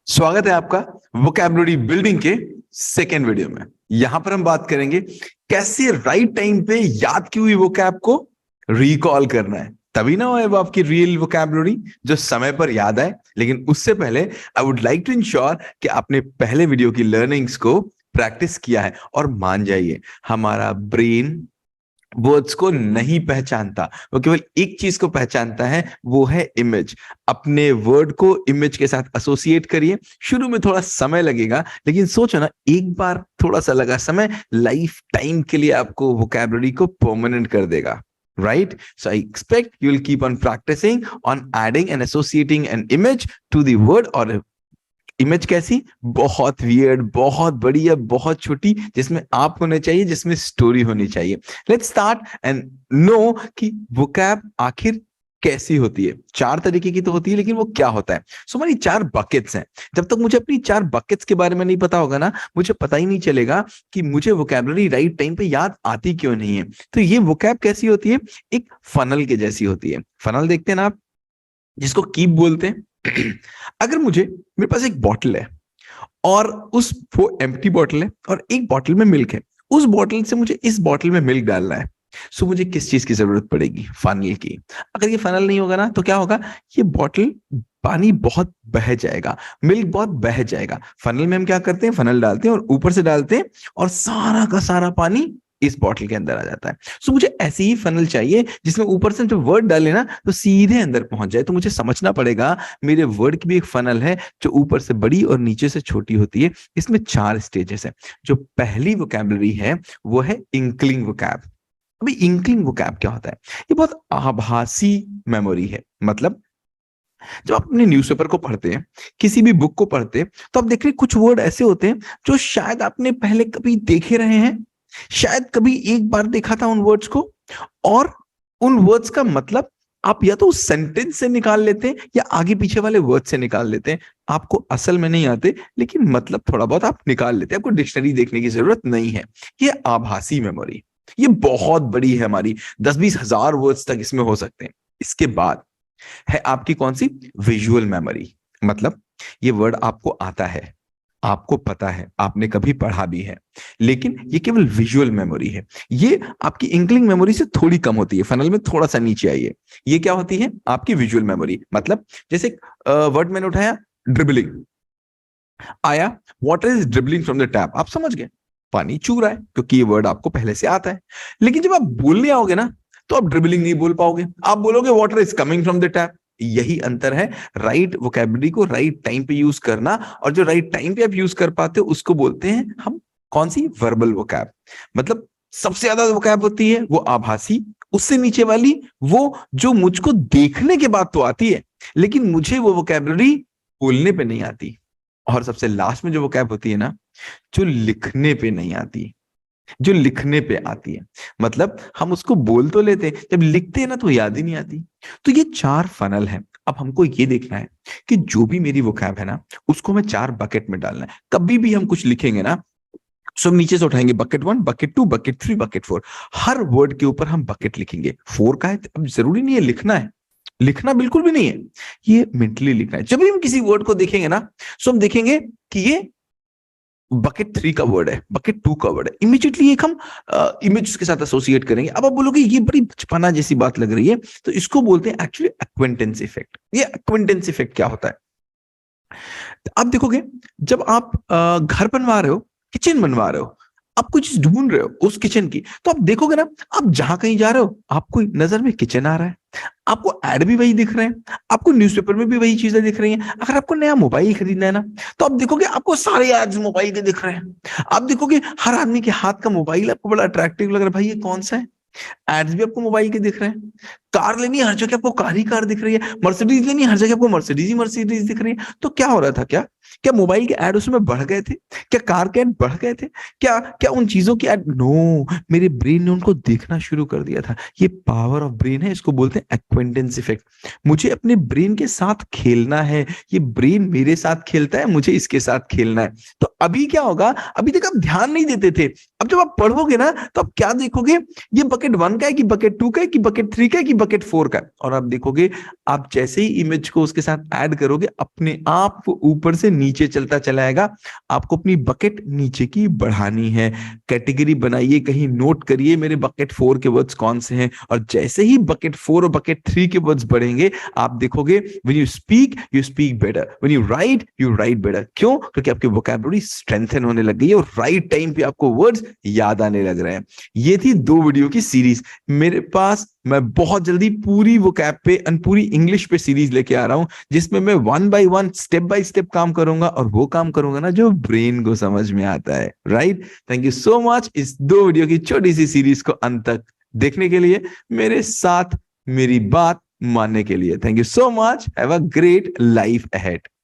स्वागत है आपका वोकैबुलरी बिल्डिंग के सेकेंड वीडियो में। यहां पर हम बात करेंगे कैसे राइट टाइम पे याद की हुई वोकैब को रिकॉल करना है, तभी ना हो वो आपकी रियल वोकैबुलरी जो समय पर याद आए। लेकिन उससे पहले I would like to ensure कि आपने पहले वीडियो की लर्निंग्स को प्रैक्टिस किया है। और मान जाइए, हमारा ब्रेन वर्ड्स को नहीं पहचानता, वो केवल एक चीज को पहचानता है, वो है इमेज। अपने वर्ड को इमेज के साथ एसोसिएट करिए। शुरू में थोड़ा समय लगेगा, लेकिन सोचो ना, एक बार थोड़ा सा लगा समय लाइफ टाइम के लिए आपको वोकैबुलरी को परमानेंट कर देगा। Right? So I expect you will keep on practicing on adding and associating an image to the word or image कैसी, बहुत वियर्ड, बहुत बड़ी या बहुत छोटी, जिसमें आप होने चाहिए, जिसमें स्टोरी होनी चाहिए। लेट्स स्टार्ट एंड नो कि वोकैब आखिर कैसी होती है। चार तरीके की तो होती है, लेकिन वो क्या होता है। सो हमारी चार बकेट्स हैं। जब तक मुझे अपनी चार बकेट्स के बारे में नहीं पता होगा ना, मुझे पता ही नहीं चलेगा कि मुझे वोकैबुलरी राइट टाइम पे याद आती क्यों नहीं है। तो ये वोकैब कैसी होती है, एक फनल के जैसी होती है। फनल देखते हैं ना आप, जिसको कीप बोलते हैं। अगर मेरे पास एक बॉटल है और वो एम्प्टी बॉटल है और एक बॉटल में मिल्क है, उस बॉटल से मुझे इस बॉटल में मिल्क डालना है। सो मुझे किस चीज की जरूरत पड़ेगी, फनल की। अगर ये फनल नहीं होगा ना, तो क्या होगा, ये बॉटल पानी बहुत बह जाएगा, मिल्क बहुत बह जाएगा। फनल में हम क्या करते हैं, फनल डालते हैं और ऊपर से डालते हैं और सारा का सारा पानी इस बॉटल के अंदर आ जाता है। सो मुझे ऐसी ही फनल चाहिए जिसमें ऊपर से जो वर्ड डाले ना तो सीधे अंदर पहुंच जाए। तो मुझे समझना पड़ेगा मेरे वर्ड की भी एक फनल है जो ऊपर से बड़ी और नीचे से छोटी होती है। इसमें चार स्टेजेस है। जो पहली वोकैबुलरी है वो है इंक्लिंग वोकैब। अभी इंक्लिंग वोकैब क्या होता है, ये बहुत आभासी मेमोरी है। मतलब जब आप अपने न्यूज़पेपर को पढ़ते हैं, किसी भी बुक को पढ़ते हैं, तो आप देख रहे हैं कुछ वर्ड ऐसे होते हैं जो शायद आपने पहले कभी देखे रहे हैं, शायद कभी एक बार देखा था उन वर्ड्स को, और उन वर्ड्स का मतलब आप या तो उस सेंटेंस से निकाल लेते हैं या आगे पीछे वाले वर्ड से निकाल लेते हैं। आपको असल में नहीं आते, लेकिन मतलब थोड़ा बहुत आप निकाल लेते हैं। आपको डिक्शनरी देखने की जरूरत नहीं है। ये आभासी मेमोरी, ये बहुत बड़ी है हमारी, 10-20 हजार वर्ड्स तक इसमें हो सकते हैं। इसके बाद है आपकी कौन सी, विजुअल मेमोरी। मतलब ये वर्ड आपको आता है, आपको पता है, आपने कभी पढ़ा भी है, लेकिन ये केवल विजुअल मेमोरी है। ये आपकी इंक्लिंग मेमोरी से थोड़ी कम होती है, फनल में थोड़ा सा नीचे आई है। ये क्या होती है, आपकी विजुअल मेमोरी। मतलब जैसे वर्ड मैंने उठाया, ड्रिबलिंग आया, water is dribbling from the tap, आप समझ गए पानी चू रहा है, क्योंकि ये वर्ड आपको पहले से आता है। लेकिन जब आप बोलने आओगे ना, तो आप ड्रिबलिंग नहीं बोल पाओगे, आप बोलोगे water is coming from the tap. यही अंतर है राइट वोकैबुलरी को राइट टाइम पे यूज करना, और जो राइट टाइम पे आप यूज कर पाते हो उसको बोलते हैं हम कौन सी, वर्बल वोकैब। मतलब सबसे ज्यादा वोकैब होती है वो आभासी, उससे नीचे वाली वो जो मुझको देखने के बाद तो आती है, लेकिन मुझे वो वोकैबुलरी बोलने पे नहीं आती। और सबसे लास्ट में जो वोकैब होती है ना, जो लिखने पे नहीं आती, जो लिखने पे आती है। मतलब हम उसको बोल तो लेते हैं, जब लिखते हैं ना तो याद ही नहीं आती। तो ये चार फनल है। अब हमको ये देखना है कि जो भी मेरी वोकैब है ना, उसको मैं चार बकेट में डालना है। कभी भी हम कुछ लिखेंगे ना, सब नीचे से उठाएंगे, बकेट 1, बकेट 2, बकेट 3, बकेट 4। हर वर्ड के ऊपर हम बकेट लिखेंगे। 4 का है, अब जरूरी नहीं है लिखना है, लिखना बिल्कुल भी नहीं है, ये मेंटली लिखना है। जब भी हम किसी वर्ड को देखेंगे ना, सो हम देखेंगे कि ये बकेट 3 का वर्ड है, बकेट 2 का वर्ड है, इमीडिएटली एक हम इमेज के साथ एसोसिएट करेंगे। अब आप बोलोगे ये बड़ी बचपना जैसी बात लग रही है, तो इसको बोलते हैं एक्चुअली एक्विंटेंस इफेक्ट। ये एक्विंटेंस इफेक्ट क्या होता है, आप देखोगे जब आप घर बनवा रहे हो, किचन बनवा रहे हो, आप कुछ चीज ढूंढ रहे हो उस किचन की, तो आप देखोगे ना, आप जहां कहीं जा रहे हो आपको नजर में किचन आ रहा है, आपको एड भी वही दिख रहे हैं, आपको न्यूज़पेपर में भी वही चीजें दिख रही हैं। अगर आपको नया मोबाइल खरीदना है ना, तो आप देखोगे आपको सारे एड्स मोबाइल के दिख रहे हैं। आप देखोगे हर आदमी के हाथ का मोबाइल आपको बड़ा अट्रैक्टिव लग रहा है, भाई ये कौन सा है, एड्स भी आपको मोबाइल के दिख रहे हैं। कार लेनी है, हर जगह आपको कार ही कार दिख रही है। मर्सिडीज लेनी है, हर जगह आपको मर्सिडीज ही मर्सिडीज दिख रही है। तो क्या हो रहा था, क्या मोबाइल के ऐड उसमें बढ़ गए थे, क्या कार के ऐड बढ़ गए थे, क्या क्या उन चीजों की ऐड, नो, मेरे ब्रेन ने उनको देखना शुरू कर दिया था। ये पावर ऑफ ब्रेन है, इसको बोलते हैं एक्विंटेंस इफेक्ट। मुझे अपने ब्रेन के साथ खेलना है, ये ब्रेन मेरे साथ खेलता है, मुझे इसके साथ खेलना है। तो अभी क्या होगा, अभी तक आप ध्यान नहीं देते थे, अब जब आप पढ़ोगे ना तो आप क्या देखोगे, ये बकेट 1 का है कि बकेट 2 का है कि बकेट 3 का है कि बकेट 4 का है। और आप देखोगे, आप जैसे ही इमेज को उसके साथ ऐड करोगे, अपने आप वो ऊपर से नीचे चलता चला आएगा। आपको अपनी बकेट नीचे की बढ़ानी है। कैटेगरी बनाइए, कहीं नोट करिए मेरे बकेट 4 के वर्ड्स कौन से हैं, और जैसे ही बकेट 4 और बकेट 3 के वर्ड्स बढ़ेंगे आप देखोगे when you speak better, when you right better. क्यों? क्योंकि आपकी वोकैबुलरी स्ट्रेंथन होने लग गई है और राइट टाइम पे आपको वर्ड्स याद आने लग रहे हैं। ये थी 2 वीडियो की सीरीज। मेरे पास मैं बहुत जल्दी पूरी वोकैब पे पूरी इंग्लिश पे सीरीज लेके आ रहा हूं, जिसमें मैं 1 बाय 1 स्टेप बाय स्टेप काम करूंगा, और वो काम करूंगा ना जो ब्रेन को समझ में आता है। Right? Thank you so much इस 2 वीडियो की छोटी सी सीरीज को अंत तक देखने के लिए, मेरे साथ मेरी बात मानने के लिए। Thank you so much. Have a great life ahead.